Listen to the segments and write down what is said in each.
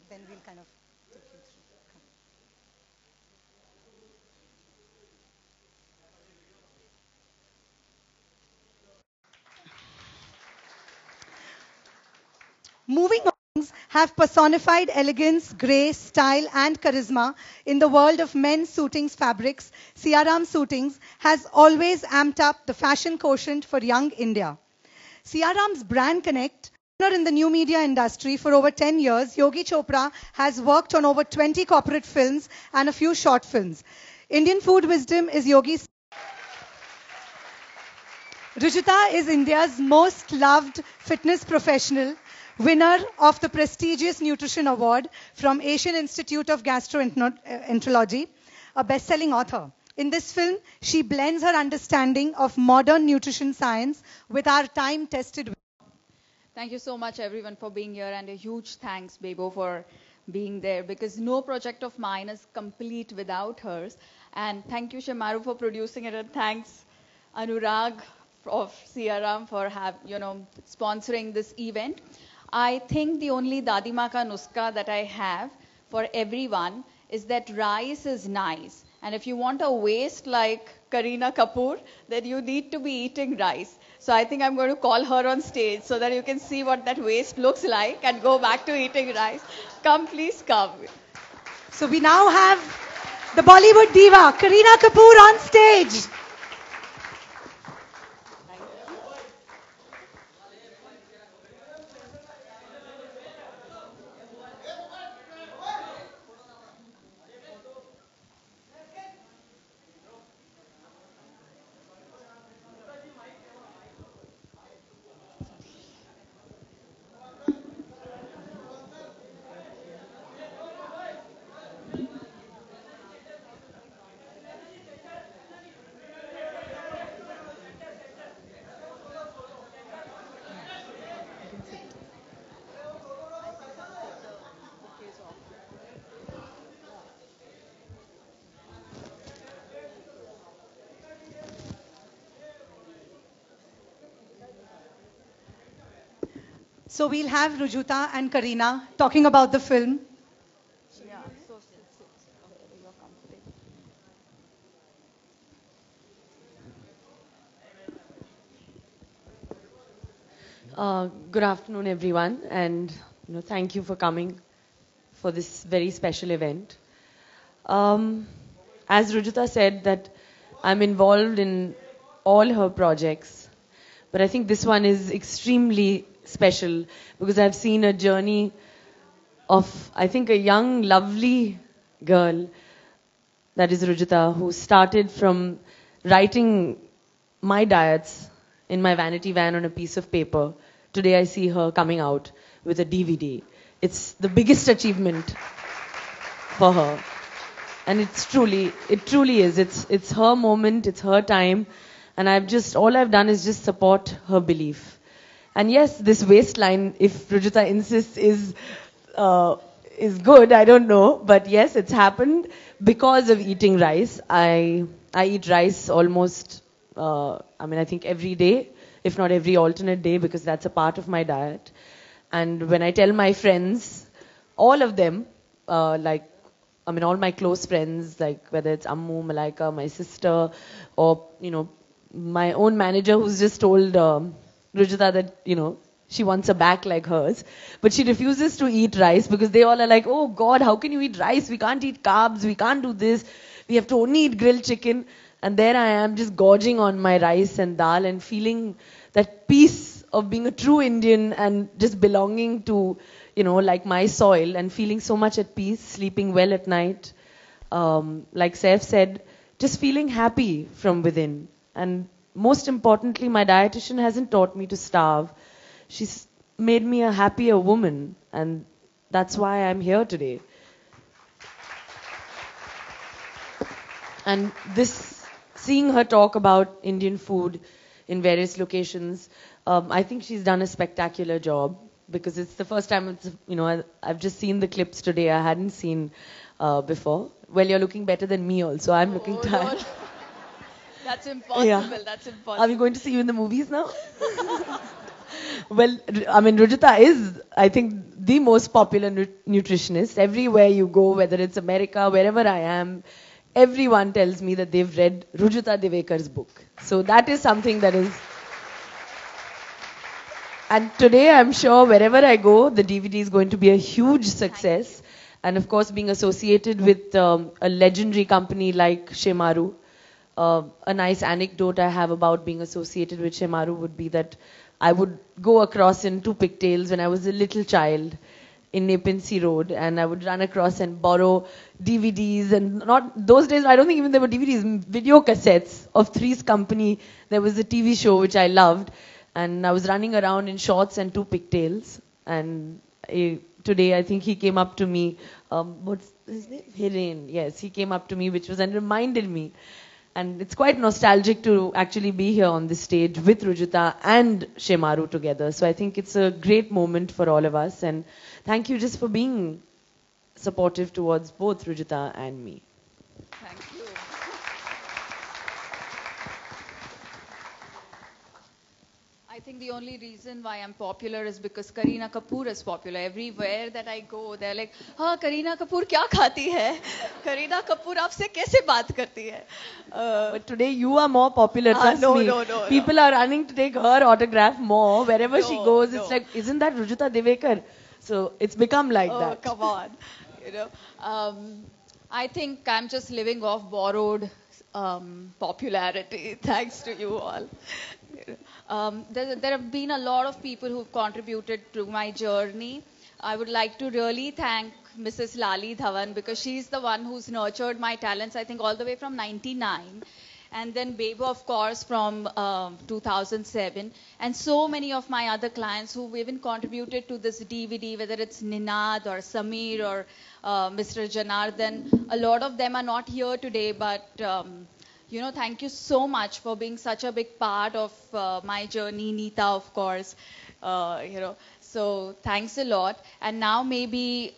then we'll kind of take you through. Moving on, have personified elegance, grace, style, and charisma in the world of men's suitings fabrics. Siaram Suitings has always amped up the fashion quotient for young India. Siaram's brand connect in the new media industry for over 10 years, Yogi Chopra has worked on over 20 corporate films and a few short films. Indian food wisdom is Yogi's. Rujuta is India's most loved fitness professional, winner of the prestigious Nutrition Award from Asian Institute of Gastroenterology, a best-selling author. In this film, she blends her understanding of modern nutrition science with our time-tested. Thank you so much, everyone, for being here, and a huge thanks, Bebo, for being there, because no project of mine is complete without hers. And thank you, Shemaru, for producing it, and thanks, Anurag of CRM for sponsoring this event. I think the only Dadima ka nuska that I have for everyone is that rice is nice. And if you want a waist like Kareena Kapoor, then you need to be eating rice. So I think I'm going to call her on stage so that you can see what that waist looks like and go back to eating rice. Come, please come. So we now have the Bollywood diva, Kareena Kapoor, on stage. So we'll have Rujuta and Kareena talking about the film. Yeah, so you're comfortable. Good afternoon, everyone, and thank you for coming for this very special event. As Rujuta said, that I'm involved in all her projects, but I think this one is extremely special because I've seen a journey of, I think, a young, lovely girl, that is Rujuta, who started from writing my diets in my vanity van on a piece of paper. Today I see her coming out with a DVD. It's the biggest achievement for her. And it truly is. It's her moment, it's her time. And all I've done is just support her belief. And yes, this waistline, if Rujuta insists, is good, I don't know. But yes, it's happened because of eating rice. I eat rice almost, I think every day, if not every alternate day, because that's a part of my diet. And when I tell my friends, all of them, all my close friends, like whether it's Ammu, Malaika, my sister, or, my own manager who's just told Rujuta that, she wants a back like hers. But she refuses to eat rice because they all are like, oh God, how can you eat rice? We can't eat carbs. We can't do this. We have to only eat grilled chicken. And there I am just gorging on my rice and dal and feeling that peace of being a true Indian and just belonging to, like my soil and feeling so much at peace, sleeping well at night. Like Saif said, just feeling happy from within. And most importantly, my dietitian hasn't taught me to starve. She's made me a happier woman. And that's why I'm here today. And seeing her talk about Indian food in various locations, I think she's done a spectacular job because it's the first time I've just seen the clips today. I hadn't seen before. Well, you're looking better than me also. I'm looking tired. Lord. That's impossible. Yeah. That's impossible. Are we going to see you in the movies now? Well, Rujuta is, I think, the most popular nutritionist. Everywhere you go, whether it's America, wherever I am, everyone tells me that they've read Rujuta Diwekar's book. So that is something that is... And today, I'm sure wherever I go, the DVD is going to be a huge success. And of course, being associated with a legendary company like Shemaru, a nice anecdote I have about being associated with Shemaru would be that I would go across in 2 pigtails when I was a little child in Nepinsi Road, and I would run across and borrow DVDs, and not those days, I don't think even there were DVDs, video cassettes of Three's Company. There was a TV show which I loved, and I was running around in shorts and 2 pigtails, and today I think he came up to me, what's his name? Hiren, yes, he came up to me, and reminded me. And it's quite nostalgic to actually be here on this stage with Rujuta and Shemaru together. So I think it's a great moment for all of us. And thank you just for being supportive towards both Rujuta and me. Thank you. I think the only reason why I'm popular is because Kareena Kapoor is popular. Everywhere that I go, they're like, "हाँ, Kareena Kapoor क्या खाती है? Kareena Kapoor आपसे कैसे बात करती है?" But today you are more popular, trust me. No. People are running to take her autograph more. Wherever she goes, it's like, isn't that Rujuta Diwekar? So it's become like that. Oh, come on. You know, I think I'm just living off borrowed popularity, thanks to you all. There have been a lot of people who've contributed to my journey. I would like to really thank Mrs. Lali Dhawan, because she's the one who's nurtured my talents, I think all the way from 99. And then Bebo, of course, from 2007. And so many of my other clients who've even contributed to this DVD, whether it's Ninad or Samir or Mr. Janardhan. A lot of them are not here today, but thank you so much for being such a big part of my journey. Neeta, of course, so thanks a lot. And now maybe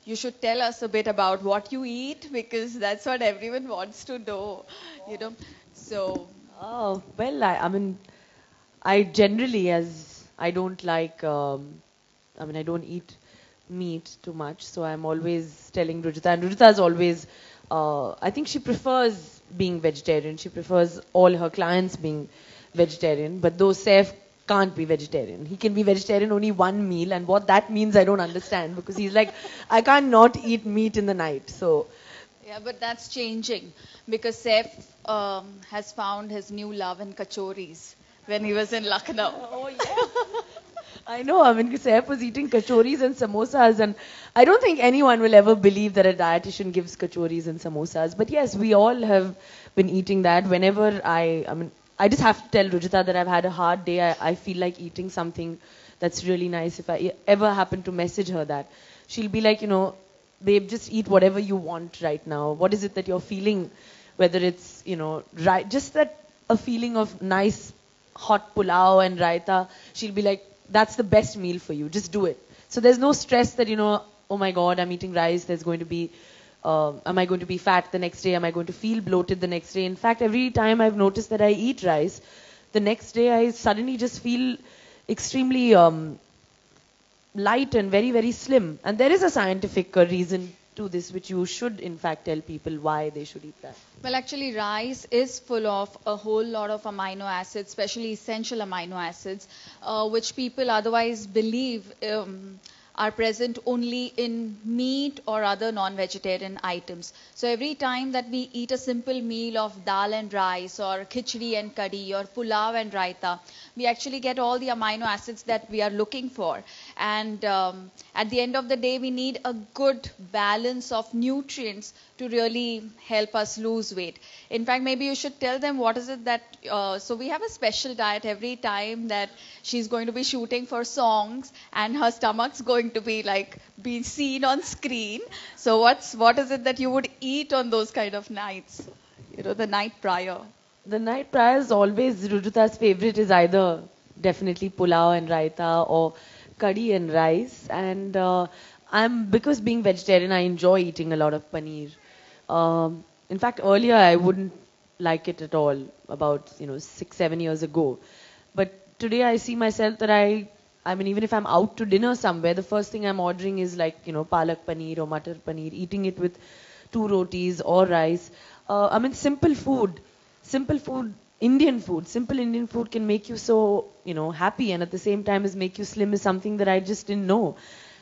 you should tell us a bit about what you eat, because that's what everyone wants to know, So. Oh, well, I mean, I generally, as I don't like, I don't eat meat too much, so I'm always telling Rujuta, and Rujuta is always, I think she prefers being vegetarian. She prefers all her clients being vegetarian, but though Saif can't be vegetarian. He can be vegetarian only one meal, and what that means I don't understand, because he's like, I can't not eat meat in the night. So yeah, but that's changing, because Saif has found his new love in kachoris when he was in Lucknow. Oh yeah. I know, Saif was eating kachoris and samosas, and I don't think anyone will ever believe that a dietitian gives kachoris and samosas. But yes, we all have been eating that. Whenever I just have to tell Rujuta that I've had a hard day, I feel like eating something that's really nice. If I ever happen to message her that, she'll be like, babe, just eat whatever you want right now. What is it that you're feeling? Whether it's, right, just that a feeling of nice hot pulao and raita, she'll be like, that's the best meal for you. Just do it. So there's no stress that, oh my God, I'm eating rice. There's going to be, am I going to be fat the next day? Am I going to feel bloated the next day? In fact, every time I've noticed that I eat rice, the next day I suddenly just feel extremely light and very, very slim. And there is a scientific reason to this, which you should in fact tell people why they should eat that. Well, actually, rice is full of a whole lot of amino acids, especially essential amino acids, which people otherwise believe are present only in meat or other non-vegetarian items. So every time that we eat a simple meal of dal and rice, or khichdi and kadhi, or pulao and raita, we actually get all the amino acids that we are looking for. And at the end of the day, we need a good balance of nutrients to really help us lose weight. In fact, maybe you should tell them what is it that, so we have a special diet every time that she's going to be shooting for songs and her stomach's going to be like being seen on screen. So what is it that you would eat on those kind of nights, the night prior? The night prior is always, Rujuta's favorite is either definitely pulao and raita or kadhi and rice. And because being vegetarian, I enjoy eating a lot of paneer. In fact, earlier I wouldn't like it at all, about 6-7 years ago. But today I see myself that I I mean, even if I'm out to dinner somewhere, the first thing I'm ordering is like, Palak Paneer or Mattar Paneer, eating it with 2 rotis or rice. I mean, simple food, simple Indian food can make you so, happy, and at the same time is make you slim is something that I just didn't know.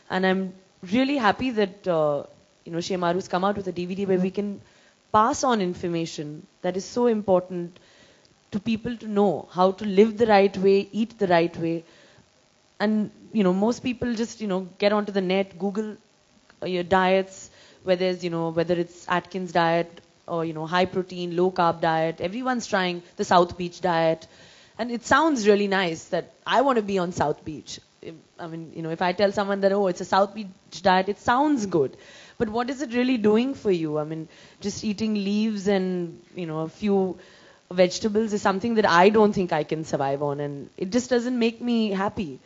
And I'm really happy that, Shemaru's come out with a DVD where we can pass on information that is so important to people to know how to live the right way, eat the right way. And, most people just, get onto the net, Google your diets, whether it's Atkins diet or, high protein, low carb diet. Everyone's trying the South Beach diet. And it sounds really nice that I want to be on South Beach. I mean, if I tell someone that, oh, it's a South Beach diet, it sounds good. But what is it really doing for you? I mean, just eating leaves and, a few vegetables is something that I don't think I can survive on. And it just doesn't make me happy.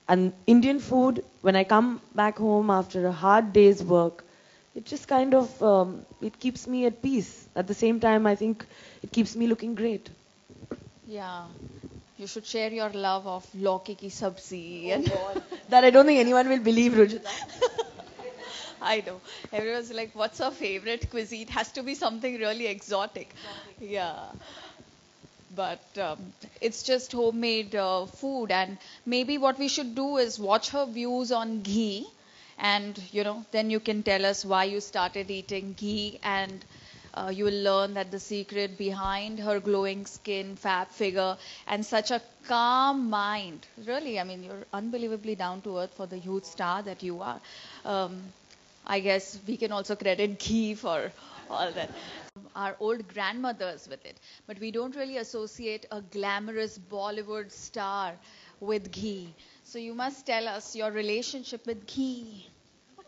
And Indian food, when I come back home after a hard day's work, it just kind of, it keeps me at peace. At the same time, I think it keeps me looking great. Yeah. You should share your love of lauki ki sabzi. And that I don't think anyone will believe, Rujuta. I know. Everyone's like, what's our favorite cuisine? It has to be something really exotic. Yeah. But it's just homemade food. And maybe what we should do is watch her views on ghee. And, then you can tell us why you started eating ghee. And you will learn that the secret behind her glowing skin, fab figure, and such a calm mind. Really, I mean, you're unbelievably down to earth for the huge star that you are. I guess we can also credit ghee for all that. Our old grandmothers with it. But we don't really associate a glamorous Bollywood star with ghee. So you must tell us your relationship with ghee.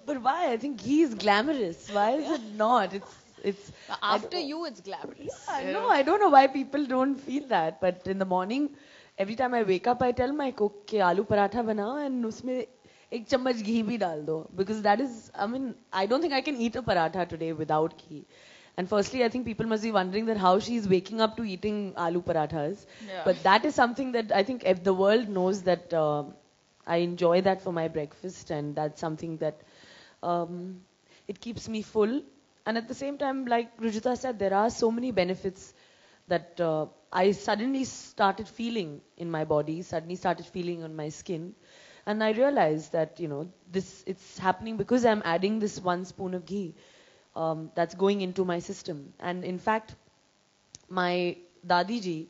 But why? I think ghee is glamorous. Why is it not? It's after you, it's glamorous. Yeah, I don't know why people don't feel that. But in the morning, every time I wake up, I tell my cook कि आलू पराठा बनाओ and उसमें एक चम्मच घी भी डाल दो. Because that is, I mean, I don't think I can eat a paratha today without ghee. And firstly, I think people must be wondering that how she's waking up to eating aloo parathas. Yeah. But that is something that I think if the world knows that I enjoy that for my breakfast, and that's something that it keeps me full. And at the same time, like Rujuta said, there are so many benefits that I suddenly started feeling in my body, suddenly started feeling on my skin. And I realized that, it's happening because I'm adding this 1 spoon of ghee. That's going into my system. And in fact, my Dadi ji,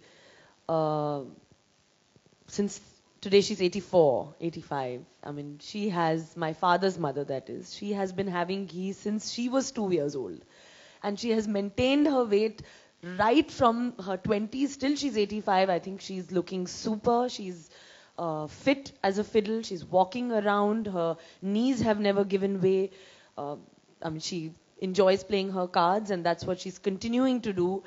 since today she's 84, 85, I mean, she has, my father's mother that is, she has been having ghee since she was 2 years old. And she has maintained her weight right from her 20s till she's 85. I think she's looking super. She's fit as a fiddle. She's walking around. Her knees have never given way. I mean, she enjoys playing her cards, and that's what she's continuing to do.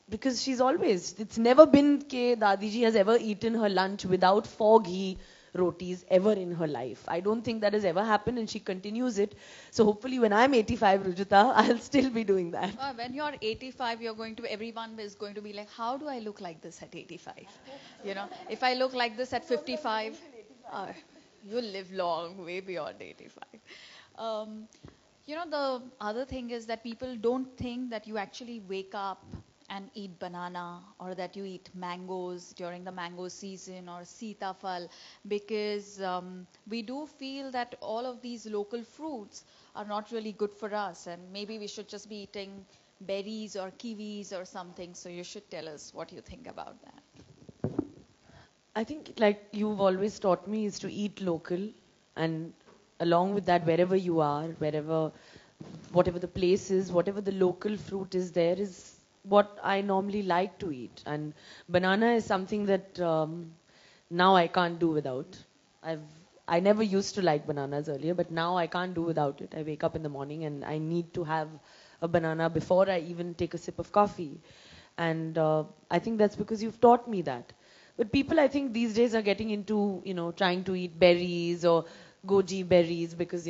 Because she's always, it's never been that Dadiji has ever eaten her lunch without 4 ghee rotis ever in her life. I don't think that has ever happened, and she continues it. So hopefully when I'm 85, Rujuta, I'll still be doing that. When you're 85, everyone is going to be like, how do I look like this at 85? If I look like this at 55, you'll live long, way beyond 85. The other thing is that people don't think that you actually wake up and eat banana, or that you eat mangoes during the mango season, or sitafal, because we do feel that all of these local fruits are not really good for us, and maybe we should just be eating berries or kiwis or something. So you should tell us what you think about that. I think, like you've always taught me, is to eat local, and along with that, wherever you are, whatever the place is, whatever the local fruit is there, is what I normally like to eat. And banana is something that now I can't do without. I never used to like bananas earlier, but now I can't do without it. I wake up in the morning and I need to have a banana before I even take a sip of coffee. And I think that's because you've taught me that. But people, I think, these days are getting into, trying to eat berries or goji berries because,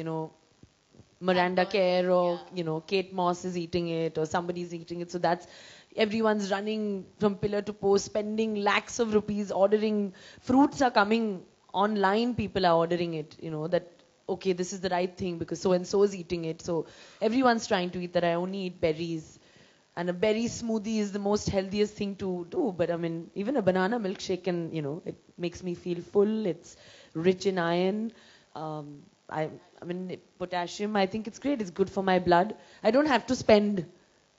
Miranda Kerr or, Kate Moss is eating it, or somebody's eating it. So that's, everyone's running from pillar to post, spending lakhs of rupees, ordering. Fruits are coming online people are ordering it, that, okay, this is the right thing because so-and-so is eating it. So everyone's trying to eat that. I only eat berries. And a berry smoothie is the most healthiest thing to do. But I mean, even a banana milkshake can, it makes me feel full. It's rich in iron. I mean, potassium, I think it's great. It's good for my blood. I don't have to spend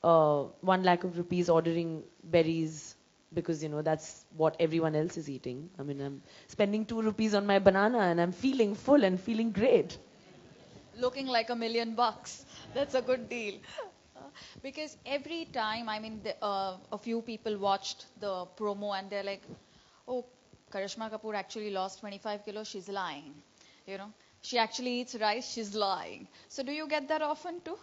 1 lakh of rupees ordering berries because, that's what everyone else is eating. I mean, I'm spending 2 rupees on my banana and I'm feeling full and feeling great. Looking like $1 million. That's a good deal. Because every time, I mean, a few people watched the promo and they're like, oh, Kareena Kapoor actually lost 25 kilos, she's lying. She actually eats rice, she's lying. So do you get that often too?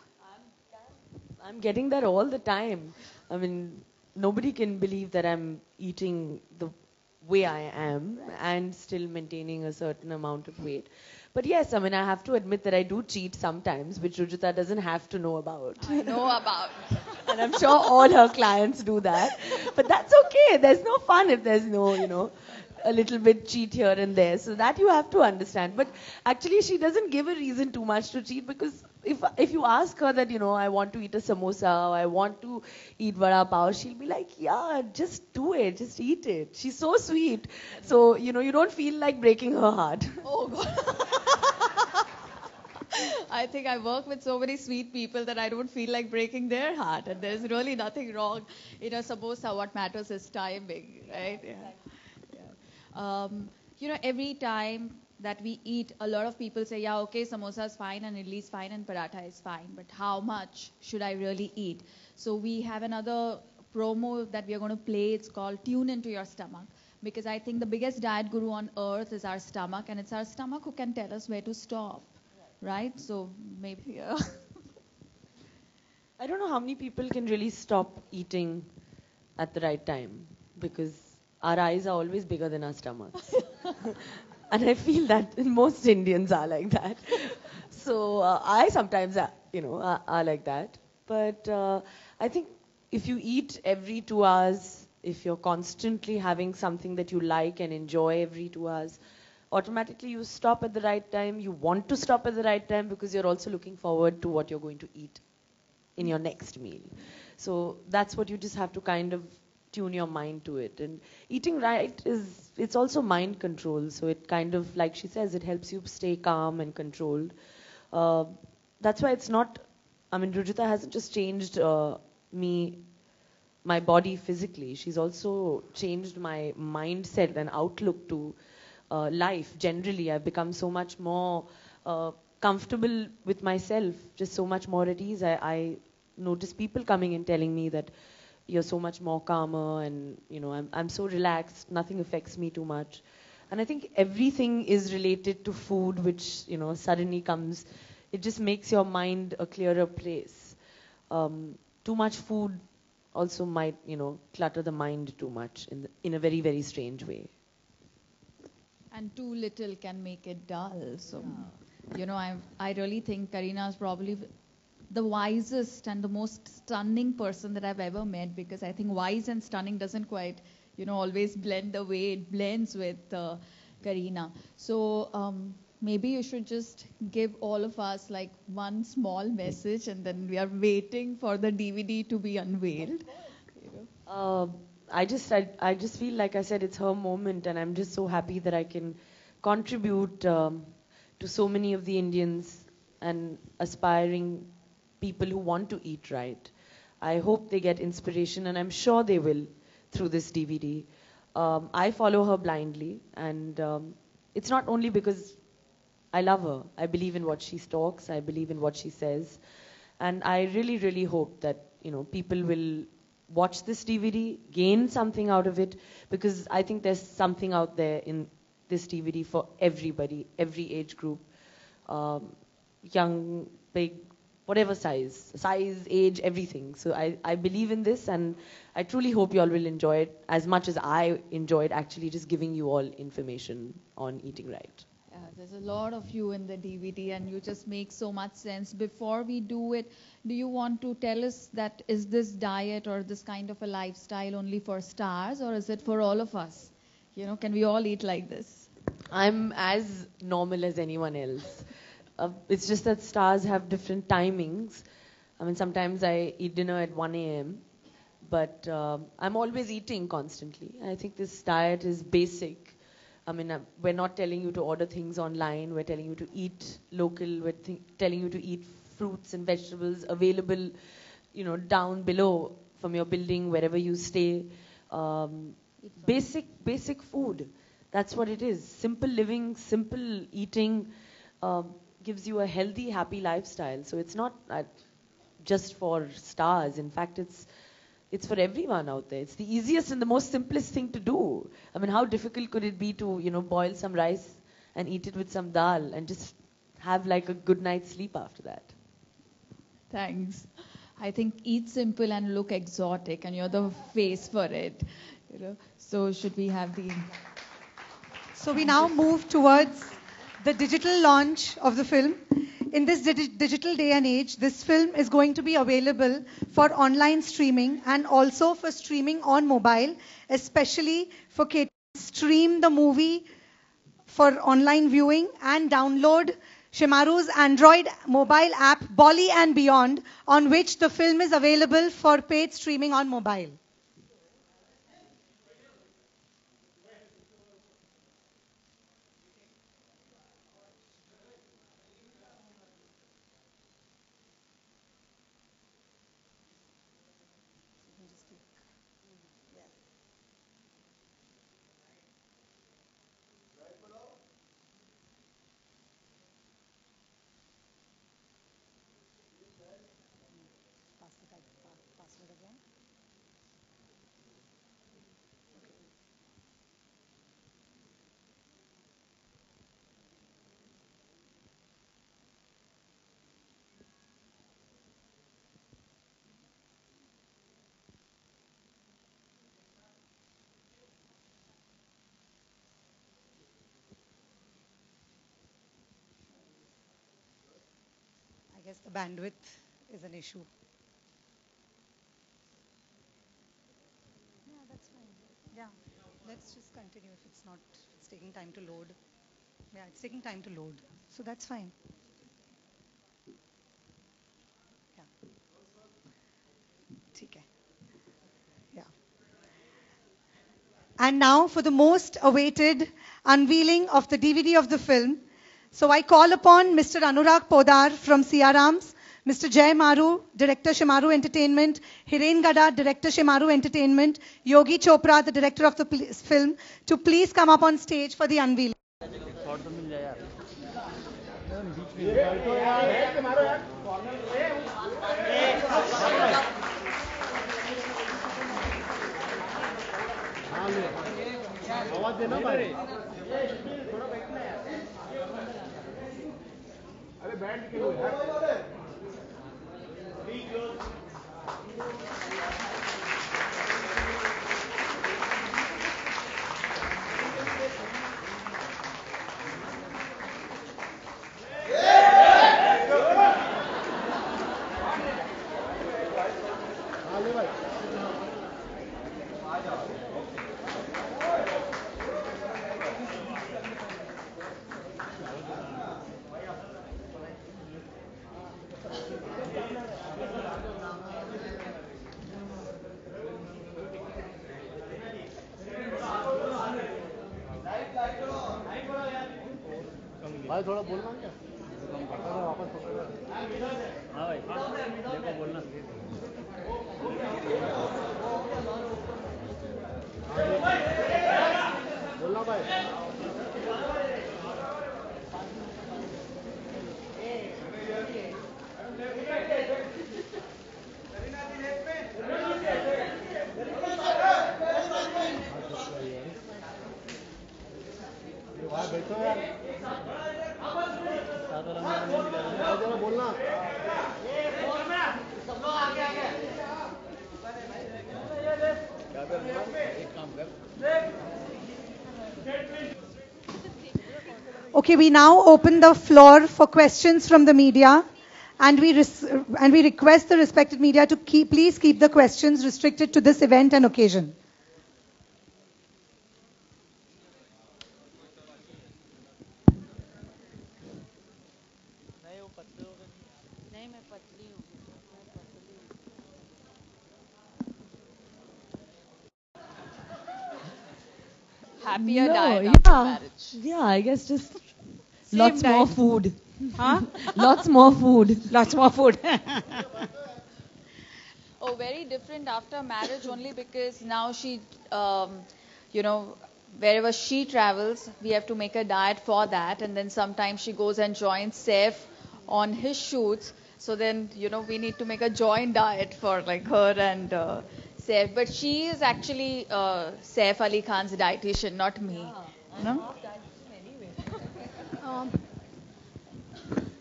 I'm getting that all the time. I mean, nobody can believe that I'm eating the way I am and still maintaining a certain amount of weight. But yes, I mean, I have to admit that I do cheat sometimes, which Rujuta doesn't have to know about. I know about. And I'm sure all her clients do that. But that's okay. There's no fun if there's no, a little bit cheat here and there. So that you have to understand. But actually, she doesn't give a reason too much to cheat because if you ask her that, I want to eat a samosa or I want to eat vada pav, she'll be like, yeah, just do it. Just eat it. She's so sweet. So, you don't feel like breaking her heart. Oh, God. I think I work with so many sweet people that I don't feel like breaking their heart. And there's really nothing wrong. Samosa, what matters is timing, right? Yeah. Every time that we eat, a lot of people say, yeah, okay, samosa is fine and idli is fine and paratha is fine. But how much should I really eat? So we have another promo that we are going to play. It's called Tune Into Your Stomach. Because I think the biggest diet guru on earth is our stomach. And it's our stomach who can tell us where to stop. Right? So maybe, yeah. I don't know how many people can really stop eating at the right time because our eyes are always bigger than our stomachs. And I feel that most Indians are like that. So I sometimes, are like that. But I think if you eat every 2 hours, if you're constantly having something that you like and enjoy every 2 hours, automatically you stop at the right time. You want to stop at the right time because you're also looking forward to what you're going to eat in your next meal. So that's what you just have to kind of tune your mind to it. And eating right it's also mind control. So it kind of, like she says, it helps you stay calm and controlled. That's why it's not, I mean, Rujuta hasn't just changed my body physically. She's also changed my mindset and outlook to life. Generally, I've become so much more comfortable with myself, just so much more at ease. I notice people coming and telling me that you're so much more calmer and, I'm so relaxed, nothing affects me too much. And I think everything is related to food, which, suddenly comes, it just makes your mind a clearer place. Too much food also might, clutter the mind too much in a very, very strange way. And too little can make it dull. So, I really think Kareena is probably the wisest and the most stunning person that I've ever met, because I think wise and stunning doesn't quite, always blend the way it blends with Kareena. So maybe you should just give all of us like one small message, and then we are waiting for the DVD to be unveiled. I just feel like I said, it's her moment, and I'm just so happy that I can contribute to so many of the Indians and aspiring people who want to eat right. I hope they get inspiration, and I'm sure they will through this DVD. I follow her blindly, and it's not only because I love her. I believe in what she talks. I believe in what she says. And I really, really hope that, people will watch this DVD, gain something out of it, because I think there's something out there in this DVD for everybody, every age group, young, big, whatever size, age, everything. So I believe in this, and I truly hope you all will enjoy it as much as I enjoyed actually just giving you all information on eating right. There's a lot of you in the DVD, and you just make so much sense. Before we do it, do you want to tell us that is this diet or this kind of a lifestyle only for stars, or is it for all of us? Can we all eat like this? I'm as normal as anyone else. It's just that stars have different timings. I mean, sometimes I eat dinner at 1 a.m., but I'm always eating constantly. I think this diet is basic. I mean, we're not telling you to order things online. We're telling you to eat local. We're telling you to eat fruits and vegetables available, down below from your building, wherever you stay. Basic food. That's what it is. Simple living, simple eating gives you a healthy, happy lifestyle. So it's not just for stars. In fact, it's for everyone out there. It's the easiest and the most simplest thing to do. I mean, how difficult could it be to, boil some rice and eat it with some dal and just have like a good night's sleep after that? Thanks. I think eat simple and look exotic, and you're the face for it. So should we have the... So we now move towards the digital launch of the film. In this digital day and age, this film is going to be available for online streaming and also for streaming on mobile, especially for kids. Stream the movie for online viewing and download Shemaru's Android mobile app, Bolly and Beyond, on which the film is available for paid streaming on mobile. I guess the bandwidth is an issue. Yeah, that's fine. Yeah, let's just continue if it's taking time to load. Yeah, it's taking time to load. So that's fine. Yeah, ठीक है. Yeah. And now for the most awaited unveiling of the DVD of the film. So I call upon Mr. Anurag Podar from Siarams, Mr. Jay Maru, Director Shemaru Entertainment, Hiren Gada, Director Shemaru Entertainment, Yogi Chopra, the director of the film, to please come up on stage for the unveiling. भाई थोड़ा बोलना क्या वापस पकड़ हाँ भाई देखो बोलना बोलना भाई बैठो यार बोलना Okay, we now open the floor for questions from the media, and we request the respected media to please keep the questions restricted to this event and occasion. नहीं मैं पतली हूँ मैं पतली हूँ Happier No, diet after yeah, marriage. yeah. I guess just Same lots more diet. food. Huh? Lots more food. Lots more food. Oh, very different after marriage only because now she, um, you know, wherever she travels, we have to make a diet for that. And then sometimes she goes and joins Saif on his shoots. So then, we need to make a joint diet for like her and Saif. But she is actually Saif Ali Khan's dietitian, not me. No? Um,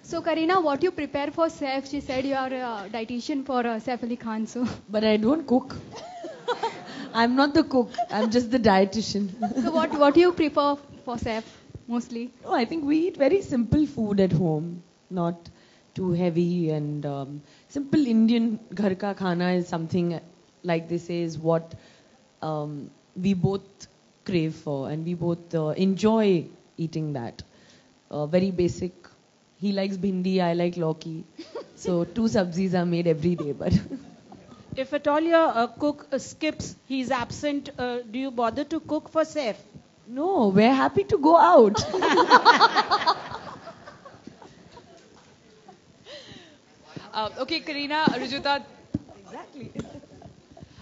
so, Kareena, what you prepare for Saif? She said you are a dietitian for Saif Ali Khan. So, But I don't cook. I'm not the cook. I'm just the dietitian. so what do you prepare for Saif mostly? No, I think we eat very simple food at home, not too heavy and simple Indian ghar ka khana is something like they say is what we both crave for and we both enjoy eating that. Very basic. He likes bhindi, I like lauki. So two sabzis are made every day, but If at all your cook skips, he's absent, do you bother to cook for Saif? no, we're happy to go out. Okay, Kareena, Rujuta. Exactly.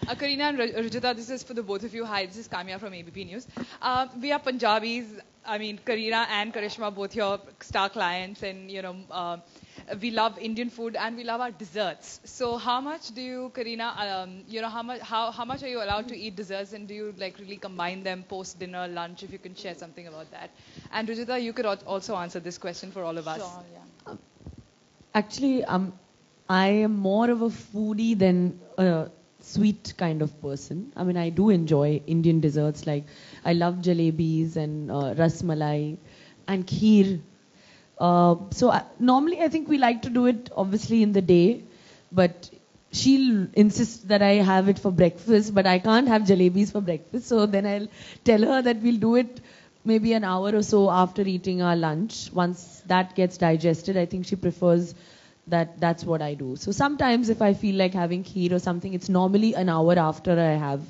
Kareena and Rujuta, this is for the both of you. Hi, this is Kamya from ABP News. We are Punjabis. I mean, Kareena and Karishma, both your star clients, and we love Indian food and we love our desserts. So, how much do you, Kareena, how much are you allowed to eat desserts, and do you like really combine them post dinner, lunch? If you can share something about that. And Rujuta, you could also answer this question for all of us. Sure, yeah. Actually, I am more of a foodie than a sweet kind of person. I mean, I do enjoy Indian desserts, like I love jalebis and ras malai and kheer. Normally I think we like to do it obviously in the day, but she'll insist that I have it for breakfast, but I can't have jalebis for breakfast. So then I'll tell her that we'll do it maybe an hour or so after eating our lunch. Once that gets digested, I think she prefers that's what I do. So sometimes if I feel like having kheer or something, it's normally an hour after I have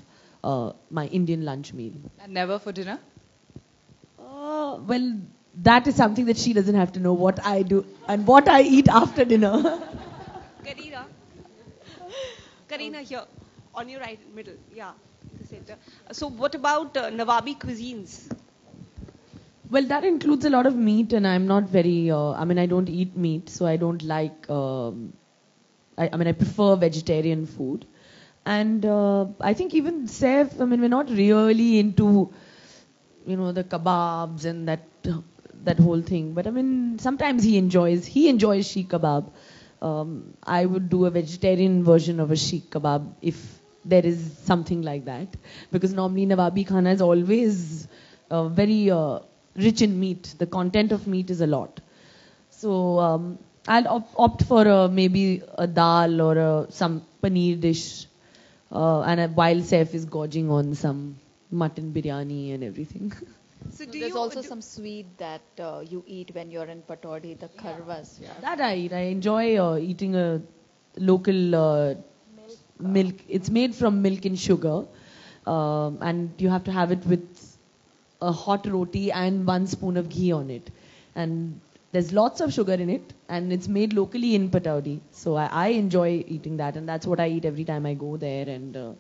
my Indian lunch meal. And never for dinner? Well, that is something that she doesn't have to know what I do and what I eat after dinner. Kareena. Kareena here, on your right middle, yeah, the center. So what about Nawabi cuisines? Well, that includes a lot of meat, and I'm not very. I don't eat meat, so I don't like. I prefer vegetarian food, and I think even Saif. We're not really into, the kebabs and that whole thing. But sometimes he enjoys sheikh kebab. I would do a vegetarian version of a sheikh kebab if there is something like that, because normally Nawabi khana is always very rich in meat. The content of meat is a lot. So I'll opt for maybe a dal or some paneer dish, and while Saif is gorging on some mutton biryani and everything. So There's also some sweet that you eat when you're in Patodi, the kharvas. Yeah. That I eat. I enjoy eating a local milk. It's made from milk and sugar, and you have to have it with a hot roti and 1 spoon of ghee on it. And there's lots of sugar in it, and it's made locally in Pataudi. So I enjoy eating that, and that's what I eat every time I go there. And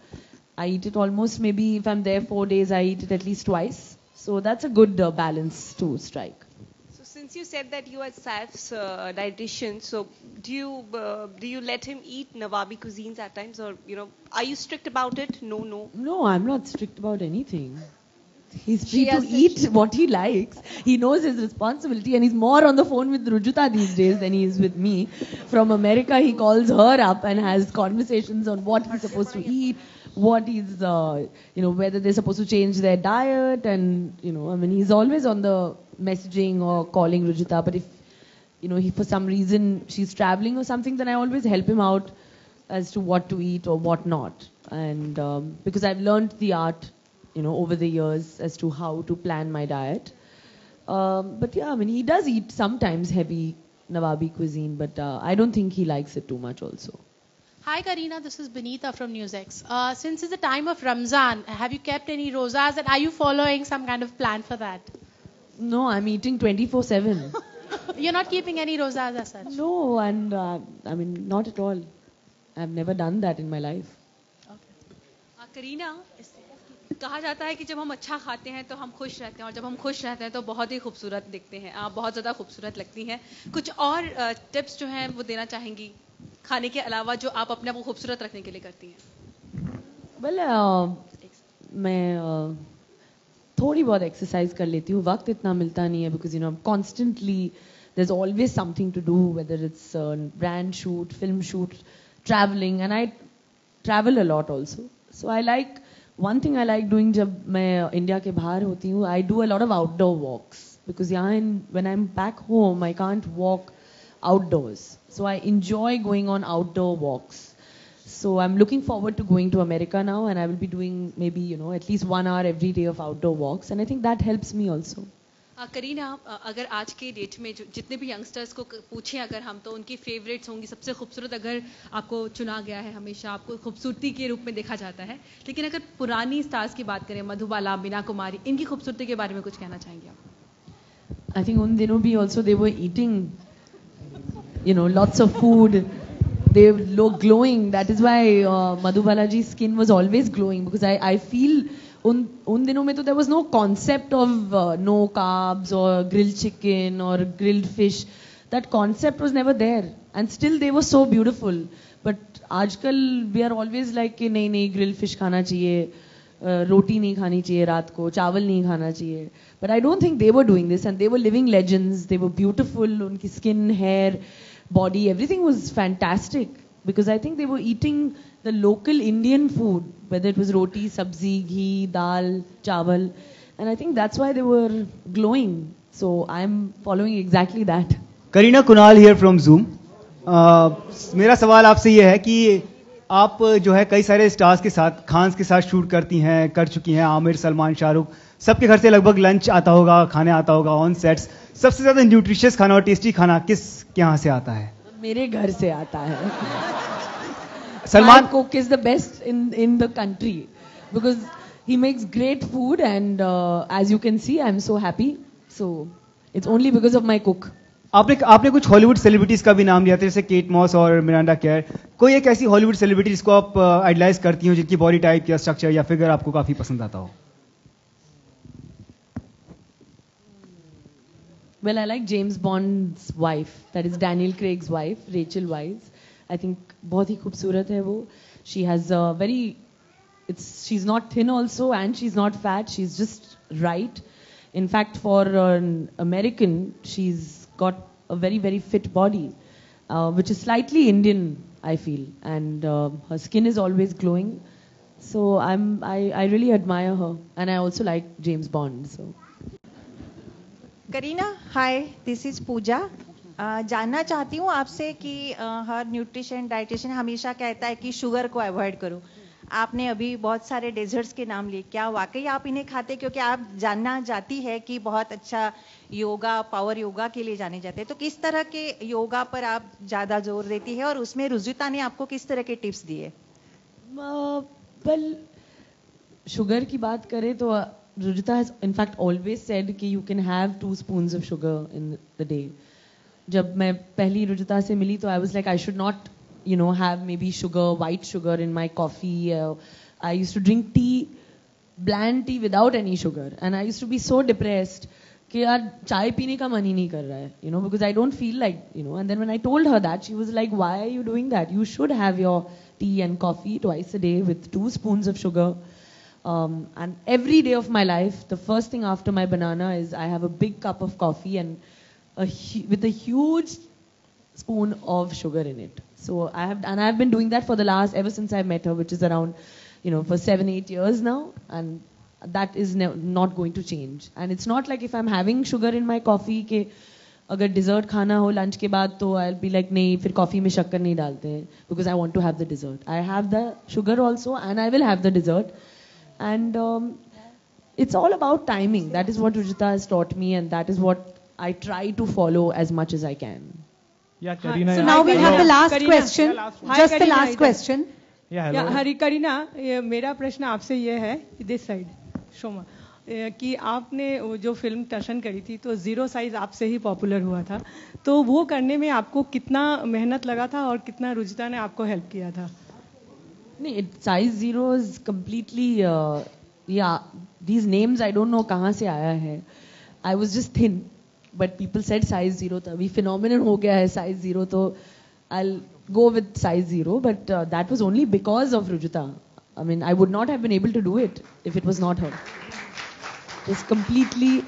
I eat it almost, maybe if I'm there 4 days, I eat it at least twice. So that's a good balance to strike. So since you said that you are Saif's dietitian, so do you let him eat Nawabi cuisines at times, or are you strict about it? No. No, I'm not strict about anything. He's free to eat what he likes. He knows his responsibility, and he's more on the phone with Rujuta these days than he is with me. From America, he calls her up and has conversations on what he's supposed to eat, what he's, whether they're supposed to change their diet, and, he's always on the messaging or calling Rujuta. But if, he, for some reason, she's traveling or something, then I always help him out as to what to eat or what not. And because I've learned the art, over the years as to how to plan my diet. But yeah, he does eat sometimes heavy Nawabi cuisine, but I don't think he likes it too much also. Hi Kareena, this is Benita from NewsX. Since it's the time of Ramzan, have you kept any rozas and are you following some kind of plan for that? No, I'm eating 24/7. You're not keeping any rozas as such? No, and I mean, not at all. I've never done that in my life. Kareena, कहा जाता है कि जब हम अच्छा खाते हैं तो हम खुश रहते हैं और जब हम खुश रहते हैं तो बहुत ही खूबसूरत दिखते हैं. आप बहुत ज़्यादा खूबसूरत लगती हैं. कुछ और टिप्स जो हैं वो देना चाहेंगी खाने के अलावा जो आप अपने आप को खूबसूरत रखने के लिए करती हैं? Well, मैं थोड़ी बहुत एक्सरसाइज कर लेती हूँ. वक्त इतना मिलता नहीं है because I'm constantly, there's always something to do, whether it's a brand shoot, film shoot, traveling, and I travel a lot also. So I like, one thing I like doing जब मैं इंडिया के बाहर होती हूँ, I do a lot of outdoor walks because यहाँ when I'm back home I can't walk outdoors. So I enjoy going on outdoor walks. So I'm looking forward to going to America now, and I will be doing maybe at least 1 hour every day of outdoor walks, and I think that helps me also. Kareena, अगर आज के date में जितने भी youngsters को पूछें अगर हम तो उनकी फेवरेट्स होंगी, सबसे खूबसूरत अगर आपको चुना गया है, हमेशा आपको खूबसूरती के रूप में देखा जाता है, लेकिन अगर पुरानी स्टार्स की बात करें, मधुबाला, मीना कुमारी, इनकी खूबसूरती के बारे में कुछ कहना चाहेंगे आप? I think उन दिनों भी also they were eating lots of food. They look glowing. That is why Madhubalaji's skin was always glowing, because I feel उन दिनों में तो there was no concept of no carbs or grilled chicken or grilled fish. That concept was never there, and still they were so beautiful. But आजकल we are always like कि नहीं grilled fish खाना चाहिए, रोटी नहीं खानी चाहिए रात को, चावल नहीं खाना चाहिए. But I don't think they were doing this, and they were living legends. They were beautiful. उनकी skin, hair, body, everything was fantastic, because I think they were eating the local Indian food, whether it was roti, sabzi, ghee, dal, chawal, and I think that's why they were glowing. So I'm following exactly that. Kareena, Kunal here from Zoom. मेरा सवाल आपसे ये है कि आप जो है कई सारे स्टार्स के साथ, खान्स के साथ शूट करती हैं, कर चुकी हैं, आमिर, सलमान, शाहरुख, सबके घर से लगभग लंच आता होगा, खाने आता होगा ऑन सेट्स. सबसे ज्यादा न्यूट्रिशियस खाना और टेस्टी खाना किस यहाँ से आता है? मेरे घर से आता है. Salman My cook is the best in the country, because he makes great food, and as you can see, I'm so happy. So it's only because of my cook. आपने कुछ हॉलीवुड सेलिब्रिटीज का भी नाम लिया था, जैसे cat moss और Miranda care. कोई एक ऐसी हॉलीवुड सेलिब्रिटी जिसको आप आइडलाइज करती हो, जिनकी बॉडी टाइप या स्ट्रक्चर या फिगर आपको काफी पसंद आता हो? Well, I like James Bond's wife, that is Daniel Craig's wife, Rachel Weisz. I think बहुत ही खूबसूरत है वो. She has a very, she's not thin also, and she's not fat. She's just right. In fact, for an American, she's got a very, very fit body, which is slightly Indian, I feel. And her skin is always glowing. So I really admire her, and I also like James Bond. So. Kareena, hi, this is Pooja. जानना चाहती हूँ आपसे कि हर nutrition dietitian हमेशा कहता है कि sugar को अवॉइड करो. आपने अभी बहुत सारे डेजर्ट्स के नाम लिए, क्या वाकई आप इन्हें खाते? क्योंकि आप जानना चाहती है कि बहुत अच्छा योगा, पावर योगा के लिए जाने जाते हैं, तो किस तरह के योगा पर आप ज़्यादा जोर देती है, और उसमें रुजुता ने आपको किस तरह के टिप्स दिए? Well, शुगर की बात करें तो Rujuta has in fact always said कि you can have 2 spoons of sugar in the day. जब मैं पहली Rujuta से मिली तो I was like I should not have maybe sugar, white sugar in my coffee. I used to drink tea, bland tea without any sugar, and I used to be so depressed कि यार चाय पीने का मन ही नहीं कर रहा है, because I don't feel like, and then when I told her that, she was like, why are you doing that? You should have your tea and coffee twice a day with 2 spoons of sugar. And every day of my life, the first thing after my banana is I have a big cup of coffee and with a huge spoon of sugar in it. So I've been doing that for ever since I met her, which is around, for 7-8 years now, and that is not going to change. And it's not like if I'm having sugar in my coffee कि अगर dessert खाना हो lunch के बाद तो I'll be like नहीं फिर coffee में शक्कर नहीं डालते हैं, because I want to have the dessert. I have the sugar also, and I will have the dessert. And it's all about timing. That is what Rujuta has taught me, and that is what I try to follow as much as I can. Yeah, Kareena. So now we have the last Kareena. question. Hi, Just the Kareena, last इधर. question. Yeah, hello. हरी करीना, मेरा प्रश्न आपसे ये है, this side शोमा, कि आपने वो जो फिल्म टशन करी थी तो जीरो साइज आपसे ही पॉपुलर हुआ था, तो वो करने में आपको कितना मेहनत लगा था और कितना रुचिता ने आपको हेल्प किया था? नहीं, size zero is completely yeah, these names I don't know कहाँ से आया है. I was just thin, but people said size zero, तो अभी phenomenon हो गया है size zero, तो I'll go with size zero, but that was only because of Rujuta. I mean, I would not have been able to do it if it was not her. It was completely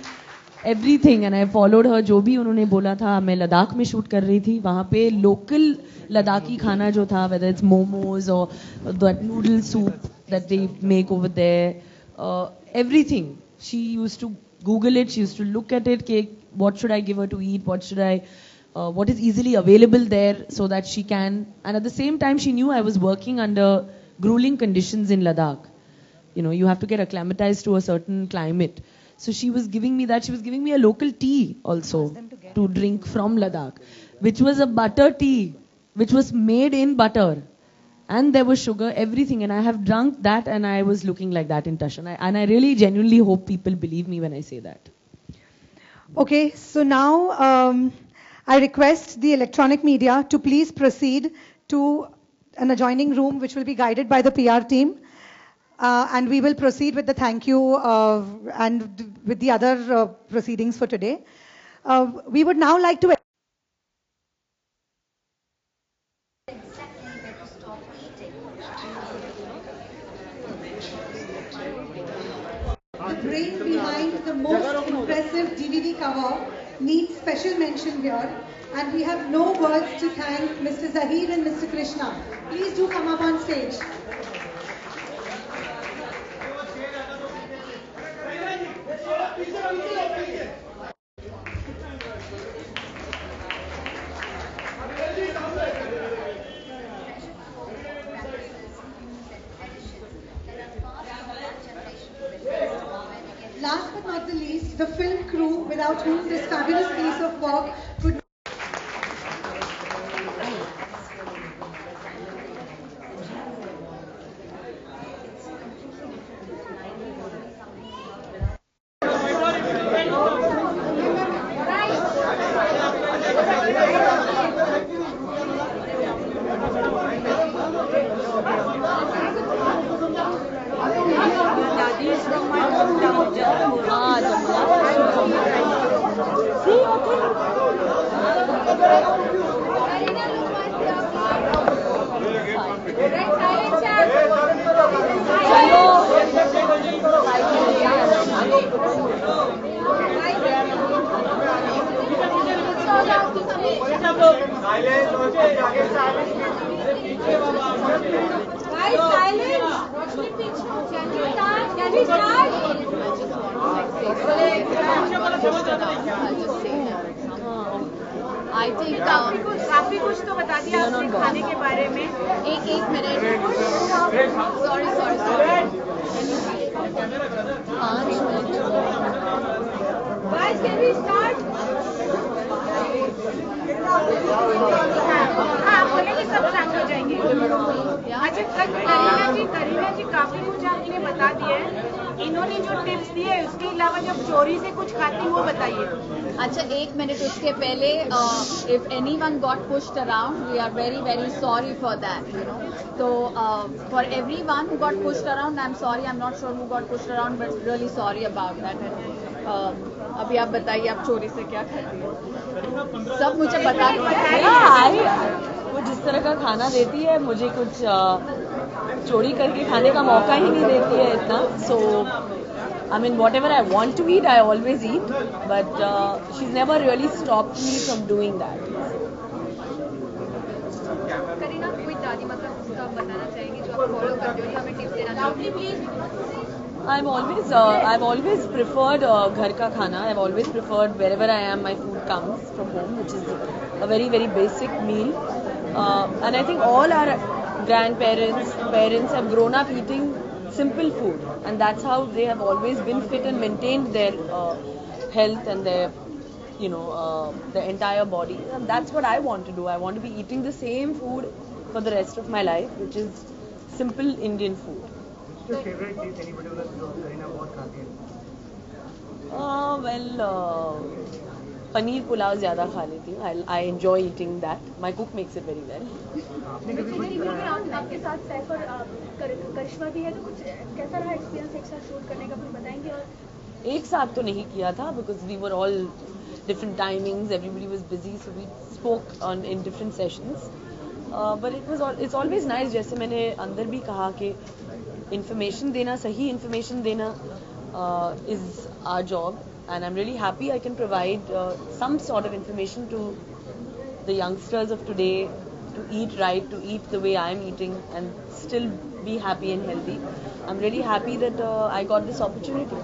everything, and I followed her. जो भी उन्होंने बोला था, मैं लद्दाख में shoot कर रही थी, वहाँ पे local लद्दाखी खाना जो था, whether it's momos or that noodle soup that they make over there, everything. She used to Google it, she used to look at it, what should I give her to eat, what is easily available there so that she can. And at the same time, she knew I was working under grueling conditions in Ladakh. You know, you have to get acclimatized to a certain climate. So she was giving me that. She was giving me a local tea also to drink from Ladakh, which was a butter tea, which was made in butter. And there was sugar, everything. And I have drunk that and I was looking like that in Tashan. And I really genuinely hope people believe me when I say that. Okay, so now I request the electronic media to please proceed to an adjoining room which will be guided by the PR team. And we will proceed with the thank you and with the other proceedings for today. We would now like to... The brain behind the most impressive DVD cover needs special mention here. And we have no words to thank Mr. Zahir and Mr. Krishna. Please do come up on stage. Last but not the least, the film crew without whom this fabulous piece of work could काफी कुछ तो बता दिया आपने खाने के बारे में. एक minute. Sorry. 5 minute. Guys, can we start? हाँ, बोलेंगे सब शांत हो जाएंगे. अच्छा, करीना जी काफी कुछ आपने बता दिया है. इन्होंने जो टिप्स दिए उसके अलावा जब चोरी से कुछ खाती वो बताइए. अच्छा, 1 मिनट उसके पहले, if anyone got pushed around, we are very very sorry for that, you know. So for everyone who got pushed around, I'm sorry. I'm not sure who got pushed around, but really sorry about that. अभी आप बताइए, आप चोरी से क्या खाती हैं? सब मुझे बता वो जिस तरह का खाना देती है, मुझे कुछ चोरी करके खाने का मौका ही नहीं देती है इतना. So I mean, whatever I want to eat, I always eat, but she's never really stopped me from doing that. Kareena, कोई दादी मतलब उसका बताना चाहेंगी जो आप फॉलो करते हो, हमें टिप्स देना चाहेंगी प्लीज? I've always preferred घर का खाना. I've always preferred wherever I am, my food comes from home, which is a very very basic meal. And I think all our parents have grown up eating simple food, and that's how they have always been fit and maintained their health and their the entire body. And that's what I want to do. I want to be eating the same food for the rest of my life, which is simple Indian food. What's your favorite dish? Any particular Kareena बहुत खाती है? Paneer pulao ज़्यादा खा लेती हूँ. I enjoy eating that. My cook makes it very well. आपके साथ सैफ और करिश्मा भी है, तो कुछ कैसा रहा एक्सपीरियंस एक साथ शूट करने का, कुछ बताएंगे? और एक साथ तो नहीं किया था because we were all different timings. Everybody was busy, so we spoke in different sessions. But it's always nice. जैसे मैंने अंदर भी कहा कि information देना, सही information देना is our job, and I'm really happy I can provide some sort of information to the youngsters of today to eat right, to eat the way I'm eating, and still be happy and healthy. I'm really happy that I got this opportunity.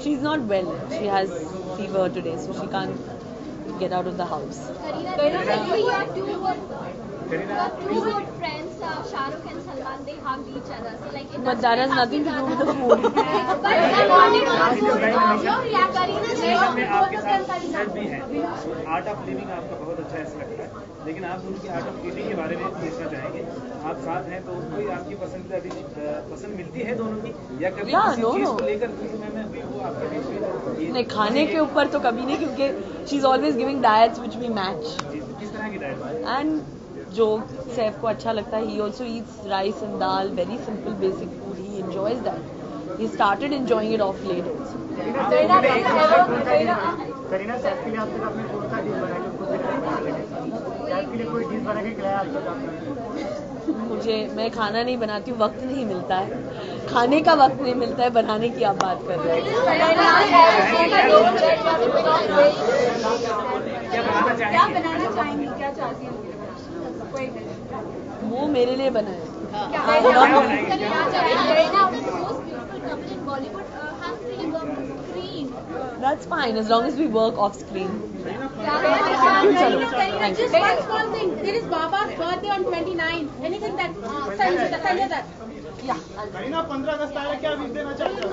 She's not well. She has fever today, so she can't get out of the house. Two good friends, Shah Rukh and Salman, they hugged each other. So like, But that has nothing to do with the food. But I wanted to ask your reaction. में आपके साथ chef भी हैं. Art of living आपका बहुत अच्छा ऐसा लगता है, लेकिन आप उनकी आर्ट ऑफ ईटिंग के बारे में पूछना चाहेंगे. आप साथ हैं तो कोई आपकी पसंदीदा डिश पसंद मिलती है दोनों की, या कभी किसी चीज को लेकर कुछ समय में भी वो आपके बीच में? नहीं, खाने के ऊपर तो कभी नहीं, क्योंकि she is always giving diets which we match. किस तरह की डाइट? एंड जो सैफ को अच्छा लगता है, he also eats rice and dal, very simple basic food. He enjoys that. He started enjoying it off late also. Kareena, Saif के लिए आपने अपने कौन सा डिश बना के उसको सैफ के लिए कोई डिश बना के खिलाया आपने? मैं खाना नहीं बनाती हूँ, वक्त नहीं मिलता है. खाने का वक्त नहीं मिलता है, बनाने की आप बात कर रहे हैं. क्या बनाना चाहेंगी, क्या चाहती हैं? वो मेरे लिए बनाए. That's fine as long as we work off screen. Just one small thing. There is Baba's birthday on 29th. Anything that Sanjay that. Kareena 15 अगस्त आया, क्या विश देना चाहते हो?